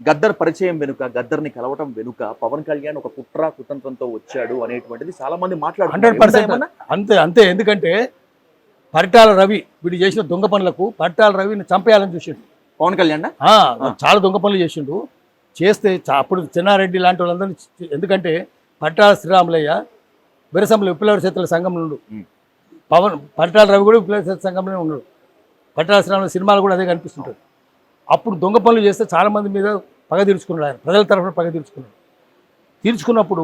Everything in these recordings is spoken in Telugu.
గద్దర్ పరిచయం వెనుక, గద్దర్‌ని కలవటం వెనుక పవన్ కళ్యాణ్ ఒక కుట్ర, కుతంత్రంతో వచ్చాడు అనేటువంటిది చాలా మంది మాట్లాడుతున్నారు. 100% ఏమన్నా? అంతే అంతే. ఎందుకంటే పరిటాల రవి వీడు చేసిన దొంగ పనులకు పరిటాల రవిని చంపేయాలని చూసిండు. పవన్ కళ్యాణ్ చాలా దొంగ పనులు చేసిండు. చేస్తే అప్పుడు చెన్నారెడ్డి లాంటి వాళ్ళందరినీ ఎందుకంటే పరిటాల శ్రీరాములయ్య విరసంలో విప్లవ చేతుల సంఘం నుండు, పరిటాల రవి కూడా విప్లవ చేతుల సంఘంలోనే ఉన్నాడు. పరిటాల శ్రీరాముల సినిమాలు కూడా అదే కనిపిస్తుంటాడు. అప్పుడు దొంగ పనులు చేస్తే చాలామంది మీద పగ తీర్చుకున్నాడు. ఆయన ప్రజల తరఫున పగ తీర్చుకున్నాడు. తీర్చుకున్నప్పుడు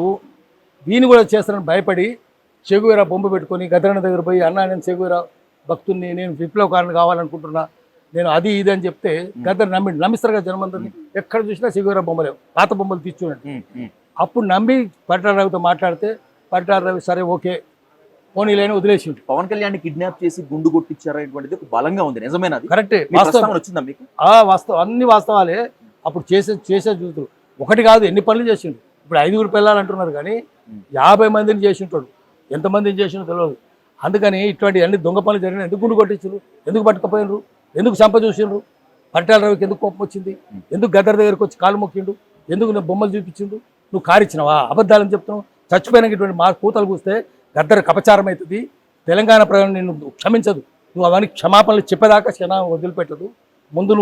దీన్ని కూడా చేస్తానని భయపడి చెగువీరా బొమ్మ పెట్టుకొని గద్దరన్న దగ్గర పోయి, అన్నా నేను చెగువీరా భక్తుల్ని, నేను విప్లవకారుని కావాలనుకుంటున్నా, నేను అది ఇది అని చెప్తే గద్దర్ నమ్మిస్తారు కదా జనమందరిని. ఎక్కడ చూసినా చెగువీరా బొమ్మలే, పాత బొమ్మలు తీర్చుకున్నాడు. అప్పుడు నమ్మి పరిటాల రవితో మాట్లాడితే పరిటాల రవి సరే ఓకే పోనీలేని వదిలేసిండు. పవన్ కళ్యాణ్ కిడ్నాప్ చేసి గుండు కొట్టించారు అనేటువంటిది ఒక బలంగా ఉంది. నిజమేనా? అది కరెక్టే, వాస్తవం వచ్చిందా మీకు? వాస్తవం, అన్ని వాస్తవాలే. అప్పుడు చేసే చూతులు ఒకటి కాదు, ఎన్ని పనులు చేసిండు. ఇప్పుడు 5 పిల్లలు అంటున్నారు కానీ 50 మందిని చేసింటాడు. ఎంతమందిని చేసినో తెలియదు. అందుకని ఇటువంటి అన్ని దొంగ పనులు జరిగిన ఎందుకు గుండు కొట్టించారు, ఎందుకు పట్టుకపోయినరు, ఎందుకు చంప చూసిండ్రు, పరిటాల రవికి ఎందుకు కోపం వచ్చింది, ఎందుకు గద్దర్ దగ్గరికి వచ్చి కాలు మొక్కిండు, ఎందుకు నువ్వు బొమ్మలు చూపించిండు, నువ్వు కారిచ్చినవా, అబద్ధాలని చెప్తున్నావు. చచ్చిపోయినాక ఇటువంటి మా కూతలు కూస్తే గద్దర్ అపచారం అవుతుంది. తెలంగాణ ప్రజలు నిన్ను క్షమించదు. నువ్వు అవన్నీ క్షమాపణలు చెప్పేదాకా క్షణం వదిలిపెట్టదు. ముందు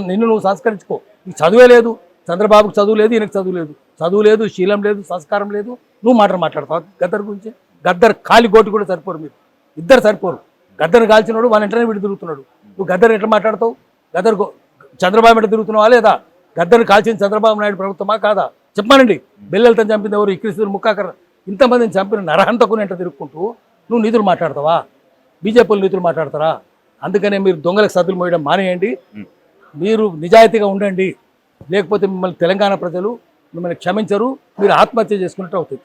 నిన్ను నువ్వు సంస్కరించుకో. నీకు చదువే లేదు, చంద్రబాబుకు చదువు లేదు, ఈయనకు చదువు లేదు, శీలం లేదు, సంస్కారం లేదు. నువ్వు మాట్లాడతావు గద్దర్ గురించి. గద్దర్ కాలి గోటి కూడా సరిపోరు, మీరు ఇద్దరు సరిపోరు. గద్దర్ కాల్చినాడు వాళ్ళ ఇంటనే వీడు తిరుగుతున్నాడు. నువ్వు గద్దర్ ఎట్లా మాట్లాడతావు? గద్దర్ చంద్రబాబు ఎట్లా తిరుగుతున్నావా లేదా? గద్దర్ని కాల్చిన చంద్రబాబు నాయుడు ప్రభుత్వమా కాదా చెప్పానండి. బెల్లెలతో చంపింది ఎవరు? ఇక్రీశ్వరు ముక్కాకర్ ఇంతమందిని చంపిన నరహంతకుని ఎంట తిరుక్కుంటూ నువ్వు నీతులు మాట్లాడతావా? బీజేపీలు నీతులు మాట్లాడతారా? అందుకనే మీరు దొంగలకు సద్దులు మోయడం మానేయండి. మీరు నిజాయితీగా ఉండండి. లేకపోతే మిమ్మల్ని తెలంగాణ ప్రజలు మిమ్మల్ని క్షమించరు. మీరు ఆత్మహత్య చేసుకున్నట్టు అవుతుంది.